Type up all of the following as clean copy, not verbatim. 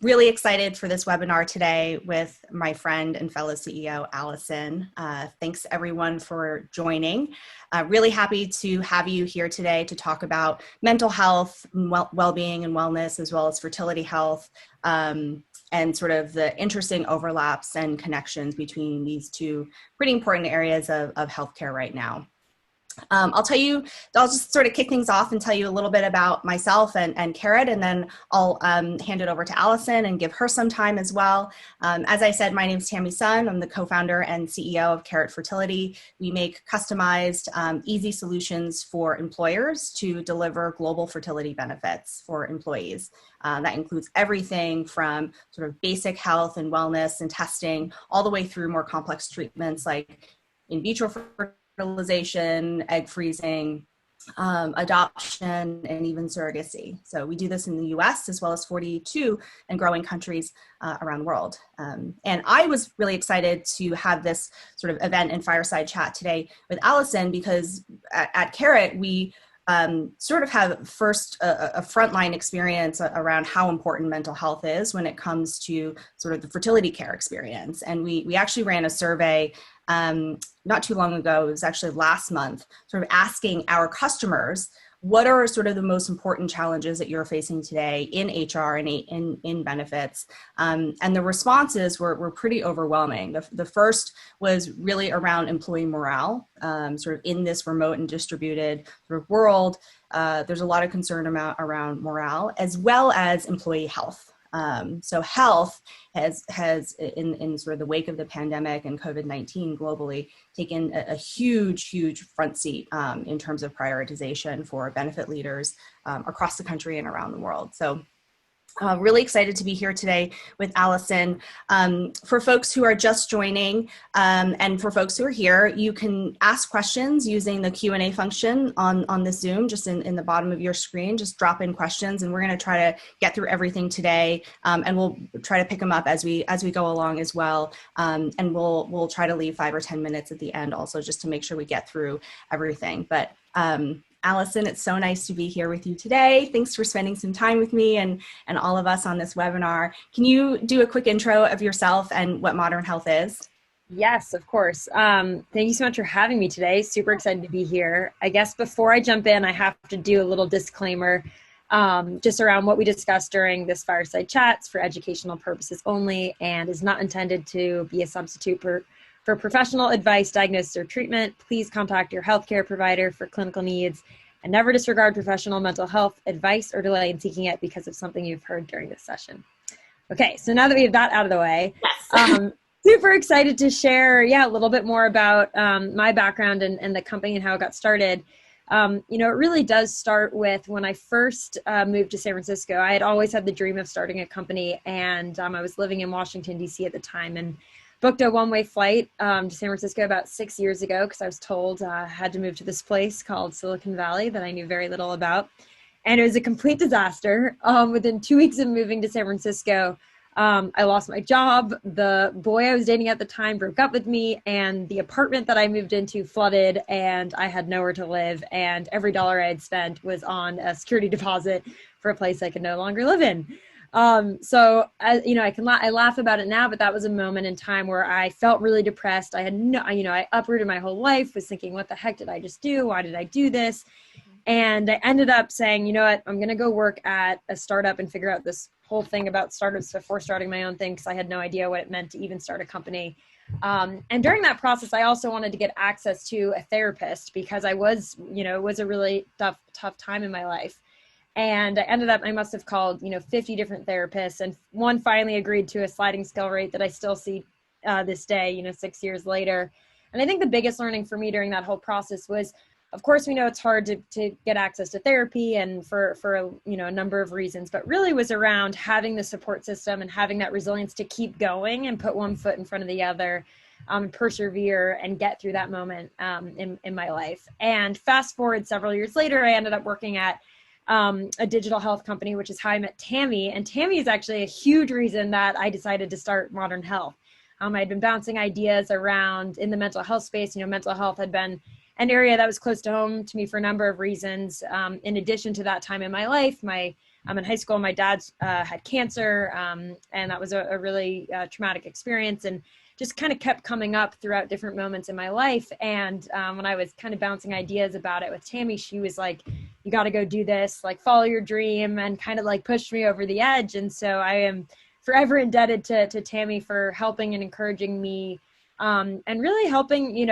Really excited for this webinar today with my friend and fellow CEO, Alyson. Thanks everyone for joining. Really happy to have you here today to talk about mental health, well-being and wellness, as well as fertility health, and sort of the interesting overlaps and connections between these two pretty important areas of healthcare right now. I'll just sort of kick things off and tell you a little bit about myself and Carrot, and then I'll hand it over to Alyson and give her some time as well. As I said, my name is Tammy Sun. I'm the co-founder and CEO of Carrot Fertility. We make customized, easy solutions for employers to deliver global fertility benefits for employees. That includes everything from sort of basic health and wellness and testing, all the way through more complex treatments like in vitro fertilization, egg freezing, adoption, and even surrogacy. So we do this in the US as well as 42 and growing countries around the world. And I was really excited to have this sort of event and fireside chat today with Alyson because at Carrot, we sort of have first a frontline experience around how important mental health is when it comes to sort of the fertility care experience. And we actually ran a survey not too long ago, it was actually last month, sort of asking our customers, what are sort of the most important challenges that you're facing today in HR and in benefits? And the responses were pretty overwhelming. The first was really around employee morale, sort of in this remote and distributed sort of world. There's a lot of concern around morale as well as employee health. So health has in sort of the wake of the pandemic and COVID-19 globally taken a huge front seat in terms of prioritization for benefit leaders across the country and around the world. So really excited to be here today with Alyson. For folks who are just joining and for folks who are here, you can ask questions using the Q&A function on the Zoom, just in the bottom of your screen. Just drop in questions and we're going to try to get through everything today, and we'll try to pick them up as we go along as well. And we'll try to leave 5 or 10 minutes at the end also just to make sure we get through everything. But Alyson, it's so nice to be here with you today. Thanks for spending some time with me and all of us on this webinar. Can you do a quick intro of yourself and what Modern Health is? Yes, of course. Thank you so much for having me today. Super excited to be here. I guess before I jump in, I have to do a little disclaimer just around what we discussed during this fireside chats for educational purposes only and is not intended to be a substitute for professional advice, diagnosis, or treatment. Please contact your healthcare provider for clinical needs and never disregard professional mental health advice or delay in seeking it because of something you've heard during this session. Okay, so now that we have that out of the way, yes. Super excited to share, a little bit more about my background and the company and how it got started. It really does start with when I first moved to San Francisco. I had always had the dream of starting a company, and I was living in Washington, D.C. at the time, and booked a one-way flight to San Francisco about 6 years ago because I was told I had to move to this place called Silicon Valley that I knew very little about. And it was a complete disaster. Within 2 weeks of moving to San Francisco, I lost my job. The boy I was dating at the time broke up with me, and the apartment that I moved into flooded, and I had nowhere to live. And every dollar I had spent was on a security deposit for a place I could no longer live in. I laugh about it now, but that was a moment in time where I felt really depressed. I had I uprooted my whole life, was thinking, what the heck did I just do? Why did I do this? And I ended up saying, you know what, I'm going to go work at a startup and figure out this whole thing about startups before starting my own thing, because I had no idea what it meant to even start a company. And during that process, I also wanted to get access to a therapist because it was a really tough time in my life. And I must have called, 50 different therapists, and one finally agreed to a sliding scale rate that I still see this day, 6 years later. And I think the biggest learning for me during that whole process was, of course, we know it's hard to get access to therapy and for a number of reasons, but really was around having the support system and having that resilience to keep going and put one foot in front of the other, persevere and get through that moment in my life. And fast forward several years later, I ended up working at a digital health company, which is how I met Tammy. And Tammy is actually a huge reason that I decided to start Modern Health. I'd been bouncing ideas around in the mental health space. Mental health had been an area that was close to home to me for a number of reasons. In addition to that time in my life, my in high school, my dad had cancer, and that was a really traumatic experience, and just kind of kept coming up throughout different moments in my life. And when I was kind of bouncing ideas about it with Tammy, she was like, you got to go do this, like follow your dream, and kind of like pushed me over the edge. And so I am forever indebted to Tammy for helping and encouraging me, and really helping,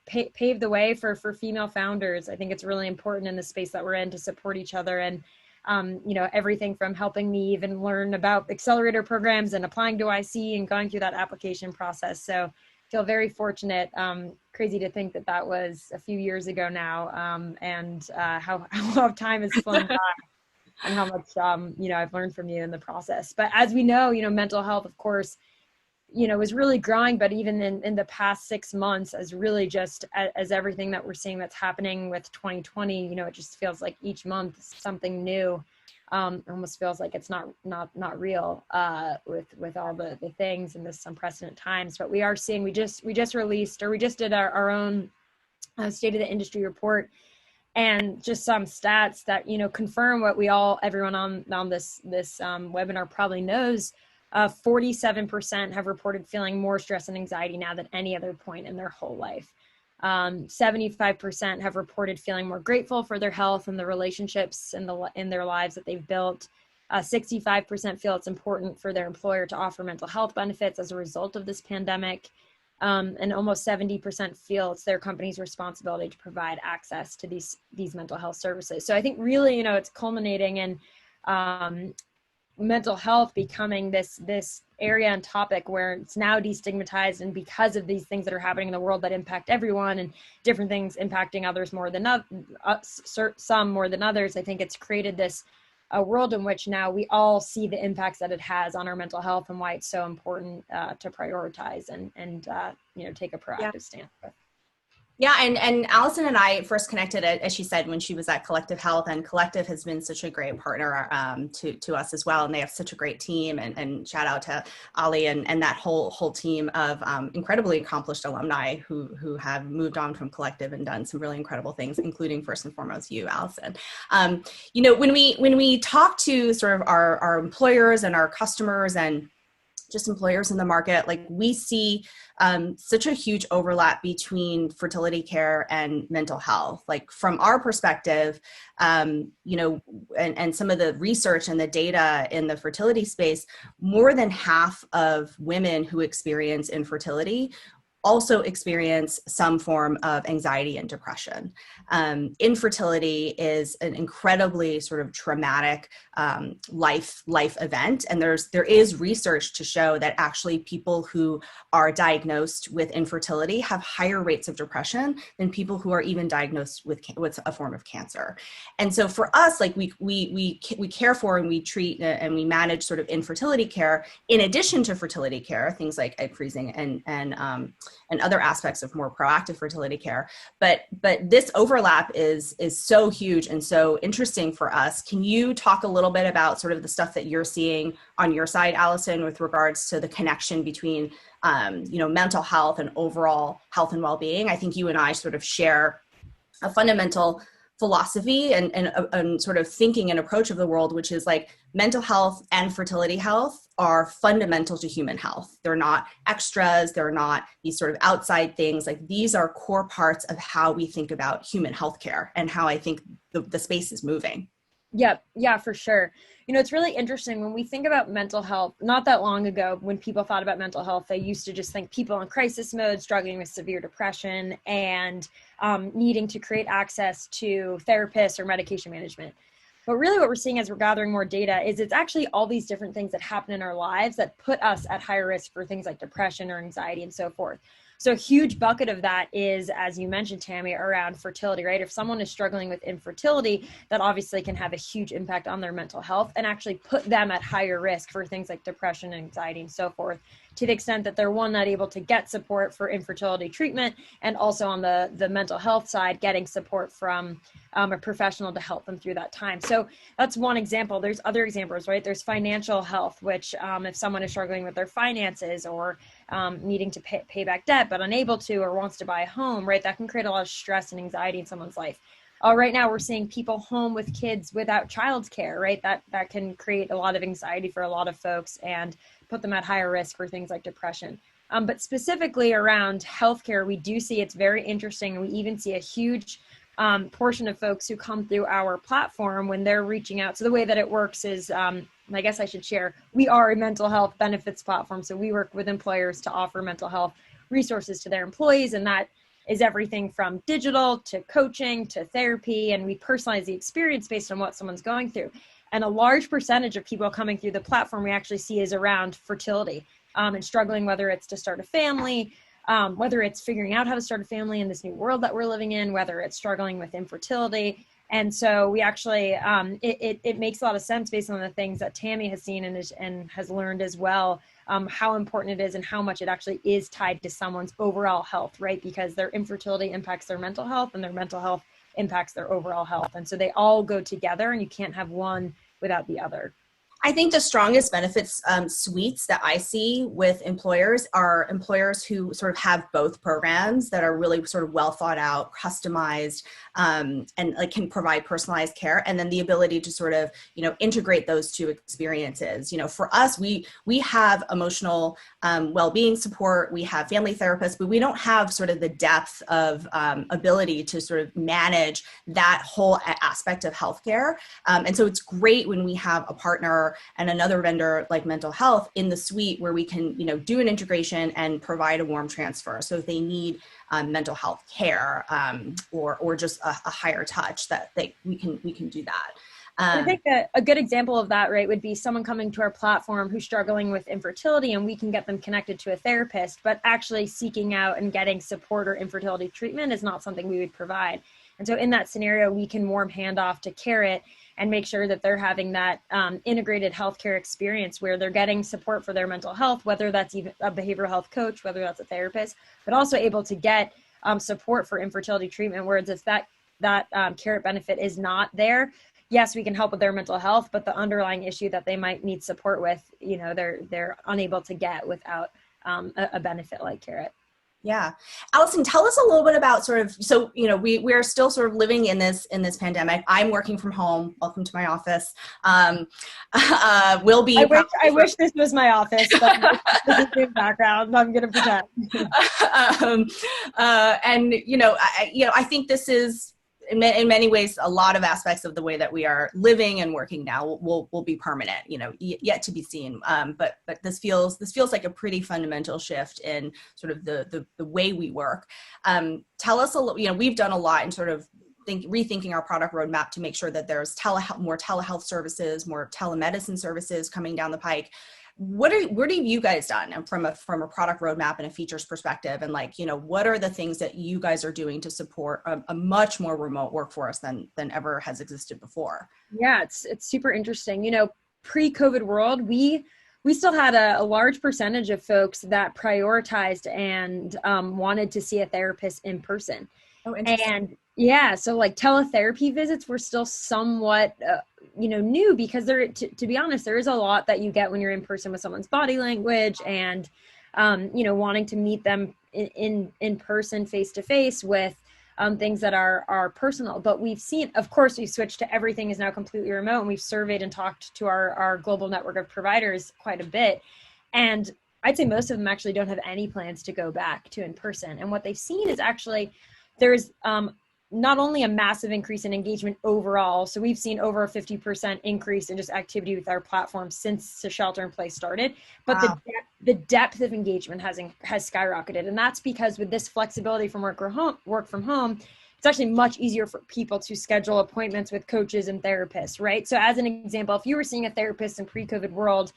pave the way for female founders. I think it's really important in the space that we're in to support each other. And everything from helping me even learn about accelerator programs and applying to IC and going through that application process. So I feel very fortunate. Crazy to think that was a few years ago now, and how time has flown by and how much, I've learned from you in the process. But as we know, mental health, of course, was really growing, but even in the past 6 months, as really just as everything that we're seeing that's happening with 2020, it just feels like each month something new. Almost feels like it's not real with all the things in this unprecedented times. But we are seeing, we just released, or we just did our own state of the industry report, and just some stats that confirm what everyone on this webinar probably knows. 47% have reported feeling more stress and anxiety now than any other point in their whole life. 75% have reported feeling more grateful for their health and the relationships in their lives that they've built. 65% feel it's important for their employer to offer mental health benefits as a result of this pandemic. And almost 70% feel it's their company's responsibility to provide access to these mental health services. So I think really, it's culminating in mental health becoming this area and topic where it's now destigmatized, and because of these things that are happening in the world that impact everyone, and different things impacting others more than some more than others, I think it's created this a world in which now we all see the impacts that it has on our mental health, and why it's so important to prioritize and take a proactive stance with. Yeah, and Alyson and I first connected, as she said, when she was at Collective Health, and Collective has been such a great partner to us as well, and they have such a great team, and shout out to Ali and that whole team of incredibly accomplished alumni who have moved on from Collective and done some really incredible things, including first and foremost you, Alyson. When we talk to sort of our employers and our customers and just employers in the market, like we see such a huge overlap between fertility care and mental health. Like from our perspective, and some of the research and the data in the fertility space, more than half of women who experience infertility also experience some form of anxiety and depression. Infertility is an incredibly sort of traumatic life event, and there is research to show that actually people who are diagnosed with infertility have higher rates of depression than people who are even diagnosed with a form of cancer. And so for us, like we care for and we treat and we manage sort of infertility care in addition to fertility care, things like egg freezing and other aspects of more proactive fertility care. But this overlap is so huge and so interesting for us. Can you talk a little bit about sort of the stuff that you're seeing on your side, Alyson, with regards to the connection between mental health and overall health and well-being? I think you and I sort of share a fundamental philosophy and sort of thinking and approach of the world, which is like mental health and fertility health are fundamental to human health. They're not extras. They're not these sort of outside things. Like these are core parts of how we think about human healthcare and how I think the space is moving. Yep. Yeah, for sure. It's really interesting when we think about mental health. Not that long ago, when people thought about mental health, they used to just think people in crisis mode, struggling with severe depression, and needing to create access to therapists or medication management. But really what we're seeing as we're gathering more data is it's actually all these different things that happen in our lives that put us at higher risk for things like depression or anxiety and so forth. So a huge bucket of that is, as you mentioned, Tammy, around fertility, right? If someone is struggling with infertility, that obviously can have a huge impact on their mental health and actually put them at higher risk for things like depression, anxiety, and so forth, to the extent that they're, one, not able to get support for infertility treatment, and also on the mental health side, getting support from a professional to help them through that time. So that's one example. There's other examples, right? There's financial health, which if someone is struggling with their finances or needing to pay back debt, but unable to, or wants to buy a home, right? That can create a lot of stress and anxiety in someone's life. Right now we're seeing people home with kids without childcare, right? That can create a lot of anxiety for a lot of folks and put them at higher risk for things like depression. But specifically around healthcare, we do see it's very interesting. We even see a huge portion of folks who come through our platform when they're reaching out. So the way that it works is, I guess I should share, we are a mental health benefits platform. So we work with employers to offer mental health resources to their employees, and that is everything from digital to coaching to therapy, and we personalize the experience based on what someone's going through. And a large percentage of people coming through the platform we actually see is around fertility and struggling, whether it's to start a family, whether it's figuring out how to start a family in this new world that we're living in, whether it's struggling with infertility. And so we actually, it makes a lot of sense based on the things that Tammy has seen and has learned as well, how important it is and how much it actually is tied to someone's overall health, right? Because their infertility impacts their mental health and their mental health impacts their overall health. And so they all go together and you can't have one without the other. I think the strongest benefits suites that I see with employers are employers who sort of have both programs that are really sort of well thought out, customized, and like can provide personalized care, and then the ability to sort of, integrate those two experiences. For us, we have emotional well-being support, we have family therapists, but we don't have sort of the depth of ability to sort of manage that whole aspect of healthcare. And so it's great when we have a partner and another vendor like mental health in the suite where we can, do an integration and provide a warm transfer. So if they need mental health care or just a higher touch, that we can do that. I think a good example of that, right, would be someone coming to our platform who's struggling with infertility, and we can get them connected to a therapist, but actually seeking out and getting support or infertility treatment is not something we would provide. And so in that scenario, we can warm handoff to Carrot and make sure that they're having that integrated healthcare experience where they're getting support for their mental health, whether that's even a behavioral health coach, whether that's a therapist, but also able to get support for infertility treatment, whereas if that Carrot benefit is not there, yes, we can help with their mental health, but the underlying issue that they might need support with, they're unable to get without a benefit like Carrot. Yeah. Alyson, tell us a little bit about we're still sort of living in this pandemic. I'm working from home. Welcome to my office. Will be. I wish this was my office, but this is the background. I'm going to pretend. I think this is, in many ways, a lot of aspects of the way that we are living and working now will be permanent, yet to be seen. But this feels like a pretty fundamental shift in sort of the way we work. Tell us a little, we've done a lot in sort of rethinking our product roadmap to make sure that there's more telehealth services, more telemedicine services coming down the pike. What have you guys done from a product roadmap and a features perspective? And what are the things that you guys are doing to support a much more remote workforce than ever has existed before? Yeah, it's super interesting. Pre-COVID world, we still had a large percentage of folks that prioritized and wanted to see a therapist in person. Oh, interesting. And yeah, so teletherapy visits were still somewhat, new because to be honest, there is a lot that you get when you're in person with someone's body language and, wanting to meet them in person, face to face with things that are personal. But we've seen, of course, we've switched to everything is now completely remote, and we've surveyed and talked to our global network of providers quite a bit. And I'd say most of them actually don't have any plans to go back to in person. And what they've seen is actually there's not only a massive increase in engagement overall, so we've seen over a 50% increase in just activity with our platform since the shelter in place started, but wow, the depth of engagement has skyrocketed. And that's because with this flexibility from work from home, it's actually much easier for people to schedule appointments with coaches and therapists, right? So as an example, if you were seeing a therapist in pre-COVID world,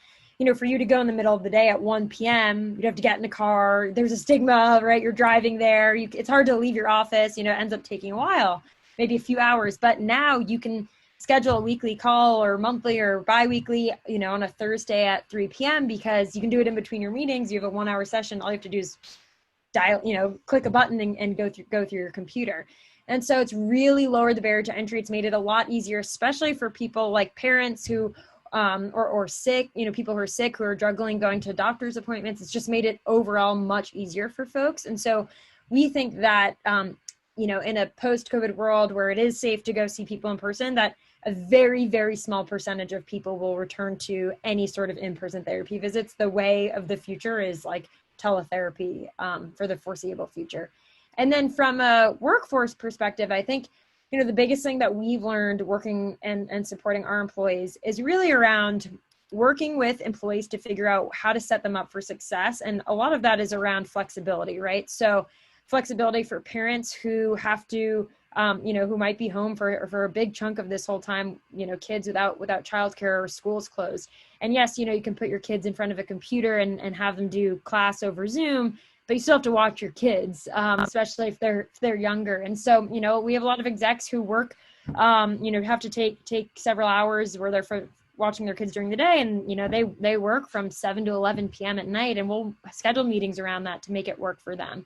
for you to go in the middle of the day at 1 p.m., you'd have to get in a car. There's a stigma, right? You're driving there. It's hard to leave your office. It ends up taking a while, maybe a few hours. But now you can schedule a weekly call or monthly or bi-weekly, on a Thursday at 3 p.m. because you can do it in between your meetings. You have a 1-hour session. All you have to do is dial, click a button and go through your computer. And so it's really lowered the barrier to entry. It's made it a lot easier, especially for people like parents who or sick, people who are sick, who are struggling going to doctor's appointments. It's just made it overall much easier for folks. And so we think that in a post-COVID world where it is safe to go see people in person, that a very, very small percentage of people will return to any sort of in-person therapy visits. The way of the future is like teletherapy for the foreseeable future. And then from a workforce perspective, I think, the biggest thing that we've learned working and supporting our employees is really around working with employees to figure out how to set them up for success. And a lot of that is around flexibility, right? So flexibility for parents who have to, who might be home for a big chunk of this whole time, kids without childcare or schools closed. And yes, you can put your kids in front of a computer and have them do class over Zoom, but you still have to watch your kids, especially if they're younger. And so, we have a lot of execs who work, have to take several hours where they're watching their kids during the day. And, they work from 7 to 11 p.m. at night, and we'll schedule meetings around that to make it work for them.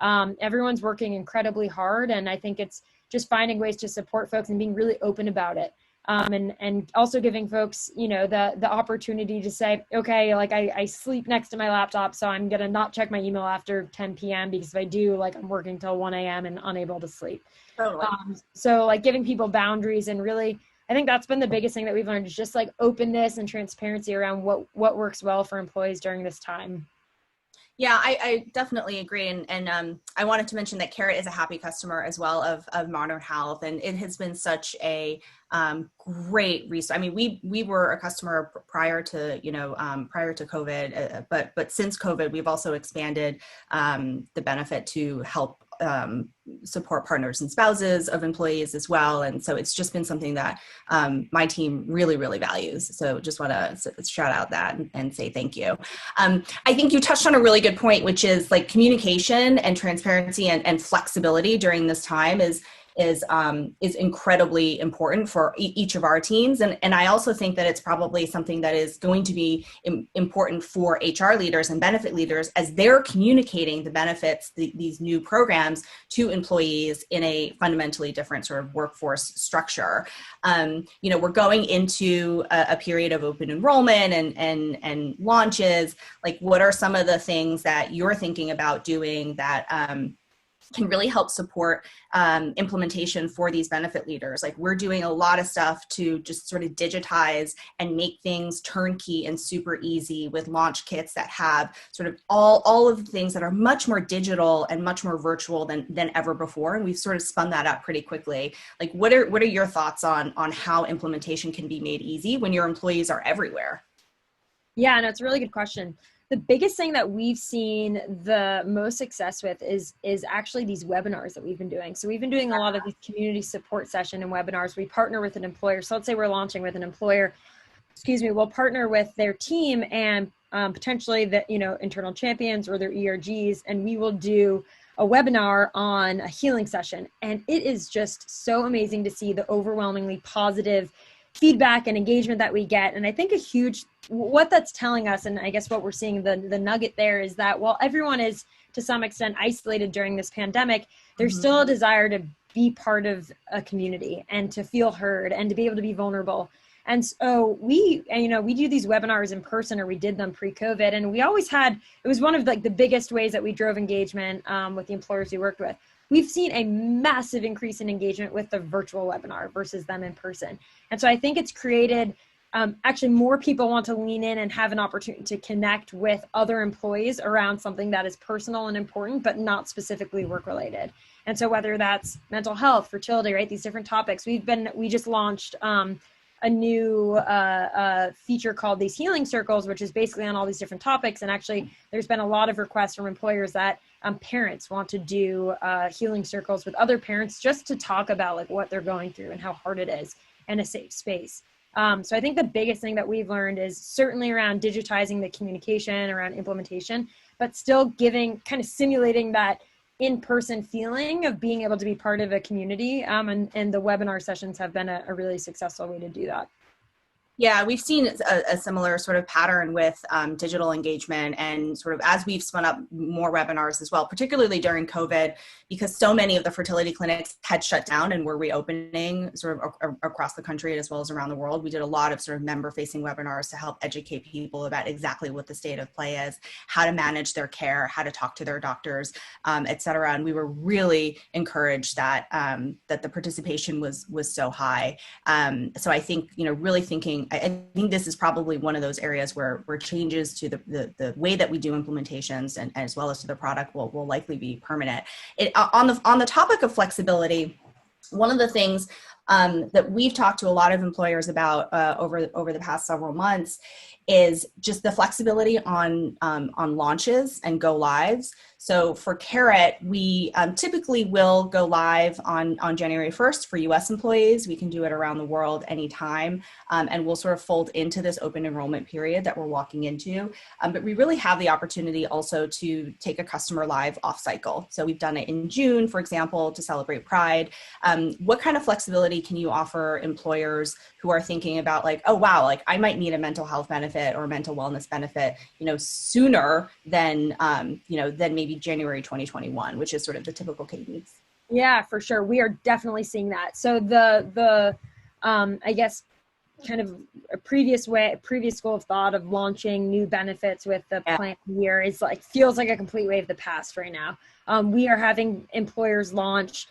Everyone's working incredibly hard. And I think it's just finding ways to support folks and being really open about it. And also giving folks, the opportunity to say, okay, like I sleep next to my laptop, so I'm going to not check my email after 10 p.m. because if I do, like I'm working till 1 a.m. and unable to sleep. Totally. So like giving people boundaries, and really, I think that's been the biggest thing that we've learned, is just like openness and transparency around what works well for employees during this time. Yeah, I definitely agree. And I wanted to mention that Carrot is a happy customer as well of Modern Health. And it has been such a great resource. I mean, we were a customer prior to COVID, but since COVID, we've also expanded the benefit to help support partners and spouses of employees as well. And so it's just been something that my team really, really values. So just want to shout out that and say thank you. I think you touched on a really good point, which is like communication and transparency and flexibility during this time is incredibly important for each of our teams. And I also think that it's probably something that is going to be important for HR leaders and benefit leaders as they're communicating the benefits, these new programs to employees in a fundamentally different sort of workforce structure. We're going into a period of open enrollment and launches. Like, what are some of the things that you're thinking about doing that can really help support implementation for these benefit leaders? Like, we're doing a lot of stuff to just sort of digitize and make things turnkey and super easy with launch kits that have sort of all of the things that are much more digital and much more virtual than ever before. And we've sort of spun that up pretty quickly. Like, what are your thoughts on how implementation can be made easy when your employees are everywhere? Yeah, no, it's a really good question. The biggest thing that we've seen the most success with is actually these webinars that we've been doing. So we've been doing a lot of these community support session and webinars. We partner with an employer. So let's say we're launching with an employer, we'll partner with their team and potentially the, internal champions or their ERGs, and we will do a webinar on a healing session. And it is just so amazing to see the overwhelmingly positive feedback and engagement that we get. And I think what that's telling us, and I guess what we're seeing, the nugget there, is that while everyone is to some extent isolated during this pandemic, there's still a desire to be part of a community and to feel heard and to be able to be vulnerable. And so we do these webinars in person, or we did them pre-COVID. And we always it was one of the biggest ways that we drove engagement with the employers we worked with. We've seen a massive increase in engagement with the virtual webinar versus them in person. And so I think it's created actually more people want to lean in and have an opportunity to connect with other employees around something that is personal and important, but not specifically work related. And so whether that's mental health, fertility, right, these different topics, we just launched a new feature called these healing circles, which is basically on all these different topics. And actually there's been a lot of requests from employers that parents want to do healing circles with other parents just to talk about like what they're going through and how hard it is in a safe space. So I think the biggest thing that we've learned is certainly around digitizing the communication, around implementation, but still simulating that in-person feeling of being able to be part of a community. And the webinar sessions have been a really successful way to do that. Yeah, we've seen a similar sort of pattern with digital engagement, and sort of as we've spun up more webinars as well, particularly during COVID, because so many of the fertility clinics had shut down and were reopening sort of across the country as well as around the world. We did a lot of sort of member-facing webinars to help educate people about exactly what the state of play is, how to manage their care, how to talk to their doctors, et cetera. And we were really encouraged that that the participation was so high. So I think, really thinking, I think this is probably one of those areas where changes to the way that we do implementations and as well as to the product will likely be permanent. On the topic of flexibility, one of the things that we've talked to a lot of employers about over the past several months is just the flexibility on launches and go lives. So for Carrot, we typically will go live on January 1st for US employees. We can do it around the world anytime, and we'll sort of fold into this open enrollment period that we're walking into. But we really have the opportunity also to take a customer live off cycle. So we've done it in June, for example, to celebrate Pride. What kind of flexibility can you offer employers who are thinking about like, oh, wow, like I might need a mental health benefit or mental wellness benefit, sooner than, than maybe January 2021, which is sort of the typical cadence? Yeah, for sure. We are definitely seeing that. So I guess kind of a previous school of thought of launching new benefits with the plan year is feels like a complete wave of the past right now. We are having employers launch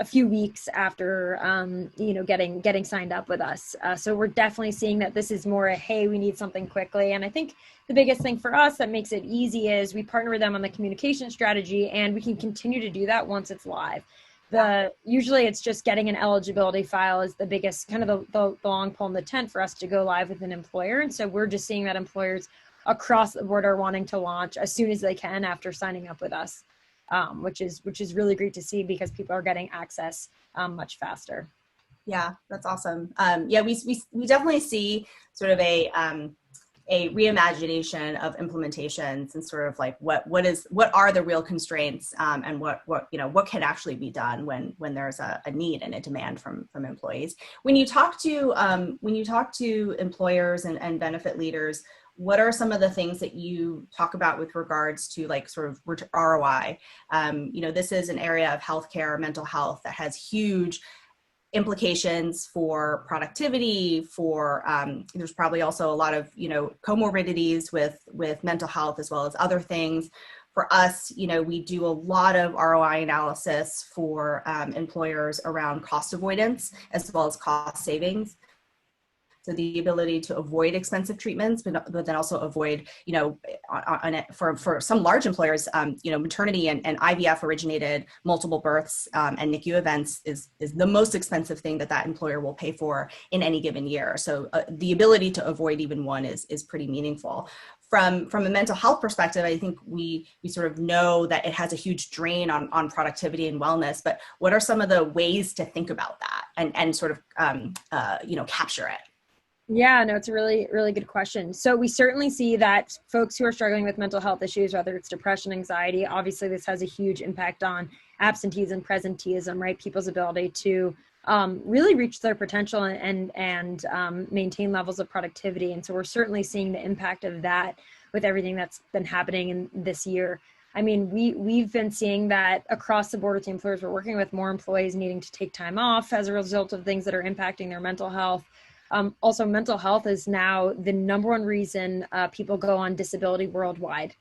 a few weeks after, getting signed up with us. So we're definitely seeing that this is more a, hey, we need something quickly. And I think the biggest thing for us that makes it easy is we partner with them on the communication strategy, and we can continue to do that once it's live. Usually it's just getting an eligibility file is the biggest kind of the long pole in the tent for us to go live with an employer. And so we're just seeing that employers across the board are wanting to launch as soon as they can after signing up with us. Which is really great to see because people are getting access much faster. Yeah, that's awesome. We definitely see sort of a reimagination of implementations and sort of like what are the real constraints, and what can actually be done when there's a need and a demand from employees. When you talk to employers and benefit leaders, what are some of the things that you talk about with regards to like sort of ROI? This is an area of healthcare, mental health that has huge implications for productivity, for there's probably also a lot of, comorbidities with mental health as well as other things. For us, we do a lot of ROI analysis for employers around cost avoidance as well as cost savings. So the ability to avoid expensive treatments, but then also avoid, for some large employers, maternity and IVF originated multiple births and NICU events is the most expensive thing that employer will pay for in any given year. So the ability to avoid even one is pretty meaningful. From a mental health perspective, I think we sort of know that it has a huge drain on productivity and wellness, but what are some of the ways to think about that and sort of, capture it? Yeah, no, it's a really, really good question. So we certainly see that folks who are struggling with mental health issues, whether it's depression, anxiety, obviously this has a huge impact on absenteeism, presenteeism, right? People's ability to really reach their potential and maintain levels of productivity. And so we're certainly seeing the impact of that with everything that's been happening in this year. I mean, we've been seeing that across the board with the employers we're working with, more employees needing to take time off as a result of things that are impacting their mental health. Also, mental health is now the number one reason people go on disability worldwide.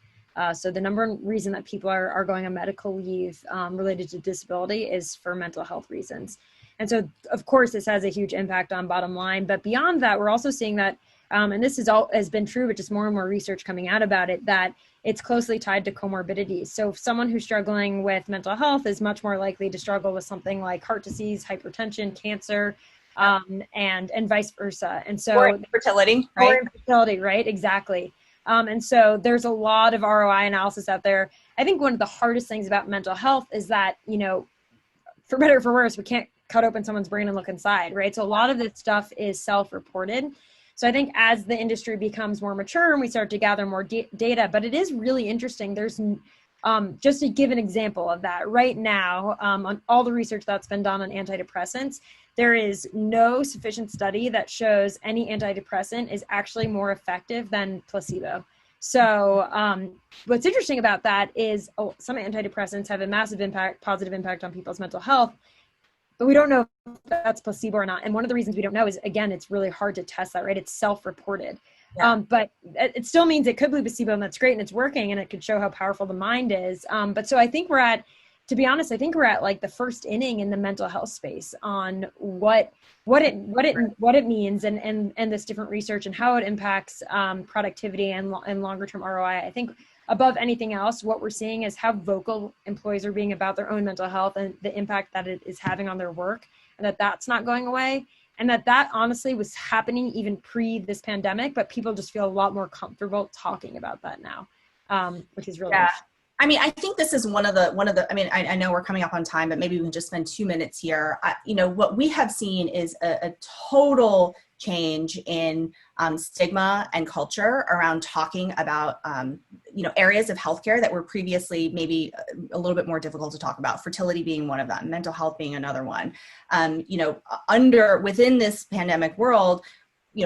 So the number one reason that people are going on medical leave related to disability is for mental health reasons. And so, of course, this has a huge impact on bottom line. But beyond that, we're also seeing that, and this has been true, but just more and more research coming out about it, that it's closely tied to comorbidities. So if someone who's struggling with mental health is much more likely to struggle with something like heart disease, hypertension, cancer, and vice versa. And so or infertility, right? Or infertility, right? Exactly. And so there's a lot of ROI analysis out there. I think one of the hardest things about mental health is that, for better or for worse, we can't cut open someone's brain and look inside, right? So a lot of this stuff is self-reported. So I think as the industry becomes more mature and we start to gather more data, but it is really interesting. There's just to give an example of that right now, on all the research that's been done on antidepressants, there is no sufficient study that shows any antidepressant is actually more effective than placebo. So what's interesting about that is some antidepressants have a massive impact, positive impact on people's mental health, but we don't know if that's placebo or not. And one of the reasons we don't know is, again, it's really hard to test that, right? It's self-reported. Yeah. But it still means it could be placebo, and that's great, and it's working, and it could show how powerful the mind is. But so I think to be honest, I think we're at like the first inning in the mental health space on what it means and this different research and how it impacts productivity and longer term ROI. I think above anything else, what we're seeing is how vocal employees are being about their own mental health and the impact that it is having on their work, and that's not going away. And that honestly was happening even pre this pandemic, but people just feel a lot more comfortable talking about that now, which is really interesting. I mean, I think this is one of the, I mean, I know we're coming up on time, but maybe we can just spend 2 minutes here. What we have seen is a total change in stigma and culture around talking about, areas of healthcare that were previously maybe a little bit more difficult to talk about, fertility being one of them, mental health being another one. Within this pandemic world,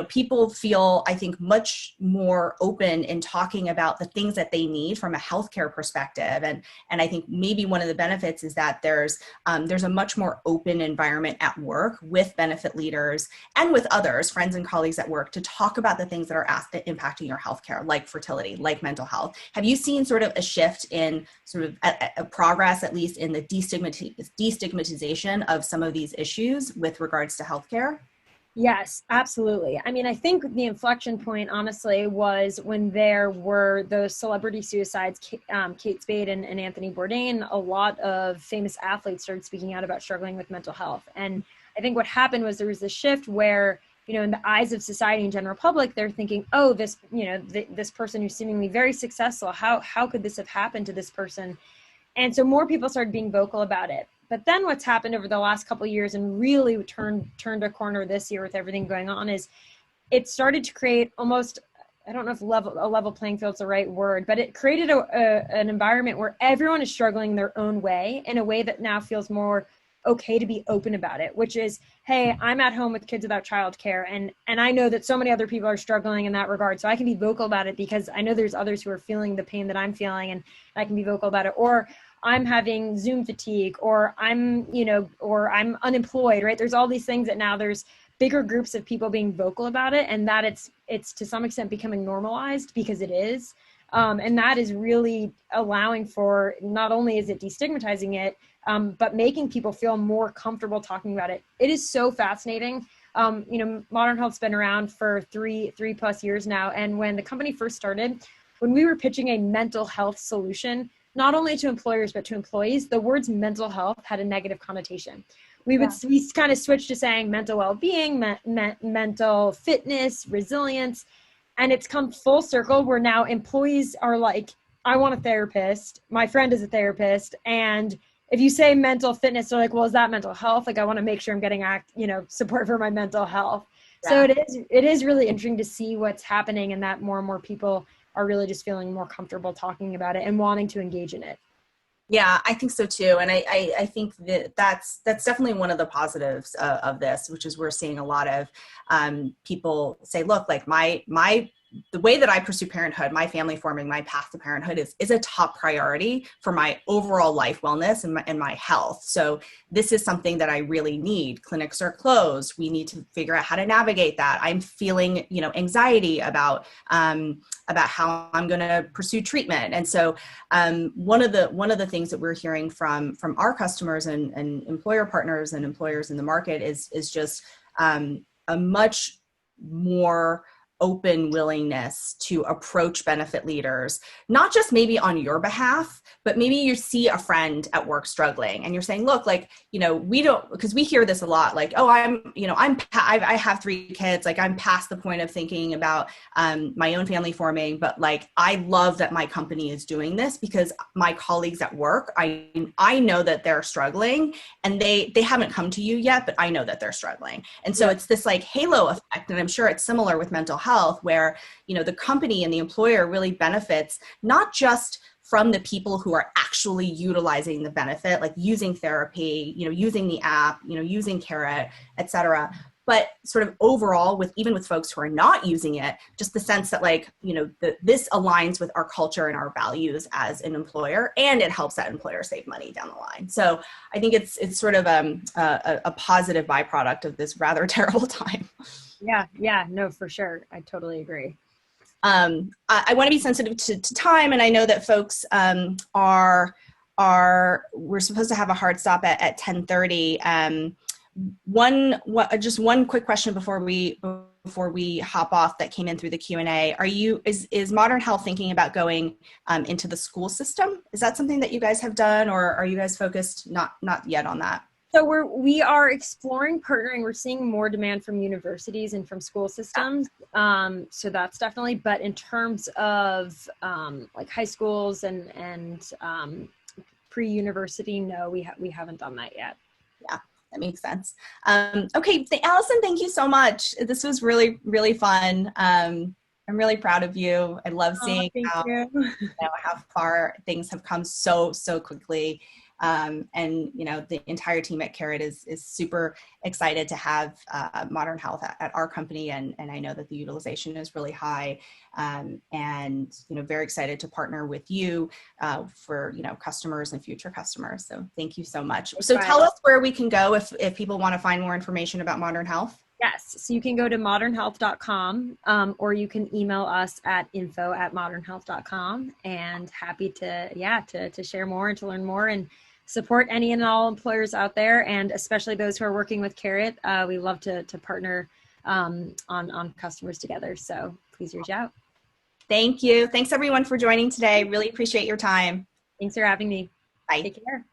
people feel, I think, much more open in talking about the things that they need from a healthcare perspective. And I think maybe one of the benefits is that there's a much more open environment at work with benefit leaders and with others, friends and colleagues at work, to talk about the things that are impacting your healthcare, like fertility, like mental health. Have you seen sort of a shift in sort of a progress, at least in the destigmatization of some of these issues with regards to healthcare? Yes, absolutely. I mean, I think the inflection point, honestly, was when there were those celebrity suicides, Kate Spade and Anthony Bourdain. A lot of famous athletes started speaking out about struggling with mental health. And I think what happened was there was this shift where, in the eyes of society and general public, they're thinking, oh, this, this person who's seemingly very successful, how could this have happened to this person? And so more people started being vocal about it. But then what's happened over the last couple of years and really turned a corner this year with everything going on is it started to create almost, I don't know if a level playing field is the right word, but it created an environment where everyone is struggling their own way, in a way that now feels more okay to be open about it, which is, hey, I'm at home with kids without childcare, and I know that so many other people are struggling in that regard, so I can be vocal about it because I know there's others who are feeling the pain that I'm feeling, and I can be vocal about it. Or I'm having Zoom fatigue, or I'm unemployed, right? There's all these things that now there's bigger groups of people being vocal about it, and that it's to some extent becoming normalized, because it is. And that is really allowing for, not only is it destigmatizing it, but making people feel more comfortable talking about it. It is so fascinating. Modern Health's been around for three plus years now. And when the company first started, when we were pitching a mental health solution, not only to employers, but to employees, the words mental health had a negative connotation. We kind of switched to saying mental well-being, mental fitness, resilience. And it's come full circle where now employees are like, I want a therapist. My friend is a therapist. And if you say mental fitness, they're like, well, is that mental health? Like, I want to make sure I'm getting support for my mental health. Yeah. So it is really interesting to see what's happening, and that more and more people are really just feeling more comfortable talking about it and wanting to engage in it. Yeah, I think so too. And I think that's definitely one of the positives of this, which is we're seeing a lot of people say, look, like the way that I pursue parenthood, my family forming, my path to parenthood is a top priority for my overall life wellness and my health. So this is something that I really need. Clinics are closed. We need to figure out how to navigate that. I'm feeling, anxiety about how I'm going to pursue treatment. And so one of the things that we're hearing from our customers and employer partners and employers in the market is just a much more open willingness to approach benefit leaders, not just maybe on your behalf, but maybe you see a friend at work struggling and you're saying, look, like, we don't, because we hear this a lot, like, oh, I have 3 kids. Like, I'm past the point of thinking about my own family forming, but like, I love that my company is doing this because my colleagues at work, I know that they're struggling, and they haven't come to you yet, but I know that they're struggling. And so it's this like halo effect. And I'm sure it's similar with mental health, where, the company and the employer really benefits, not just from the people who are actually utilizing the benefit, like using therapy, using the app, using Carrot, et cetera. But sort of overall, even with folks who are not using it, just the sense that this aligns with our culture and our values as an employer, and it helps that employer save money down the line. So I think it's sort of a positive byproduct of this rather terrible time. Yeah, no, for sure. I totally agree. I want to be sensitive to time, and I know that folks we're supposed to have a hard stop at 10:30. Just one quick question before we hop off that came in through the Q&A. Is Modern Health thinking about going into the school system? Is that something that you guys have done, or are you guys focused not yet on that? So we are exploring partnering. We're seeing more demand from universities and from school systems. So that's definitely, but in terms of like high schools and pre-university, no, we haven't done that yet. Yeah. That makes sense. Okay, Alyson, thank you so much. This was really, really fun. I'm really proud of you. I love seeing how far things have come so quickly. And the entire team at Carrot is super excited to have Modern Health at our company, and I know that the utilization is really high, and very excited to partner with you for customers and future customers. So thank you so much. So tell us where we can go if people want to find more information about Modern Health. Yes, so you can go to modernhealth.com or you can email us at info@modernhealth.com, and happy to share more and to learn more and support any and all employers out there, and especially those who are working with Carrot. We love to partner on customers together. So please reach out. Thank you. Thanks everyone for joining today. Really appreciate your time. Thanks for having me. Bye. Take care.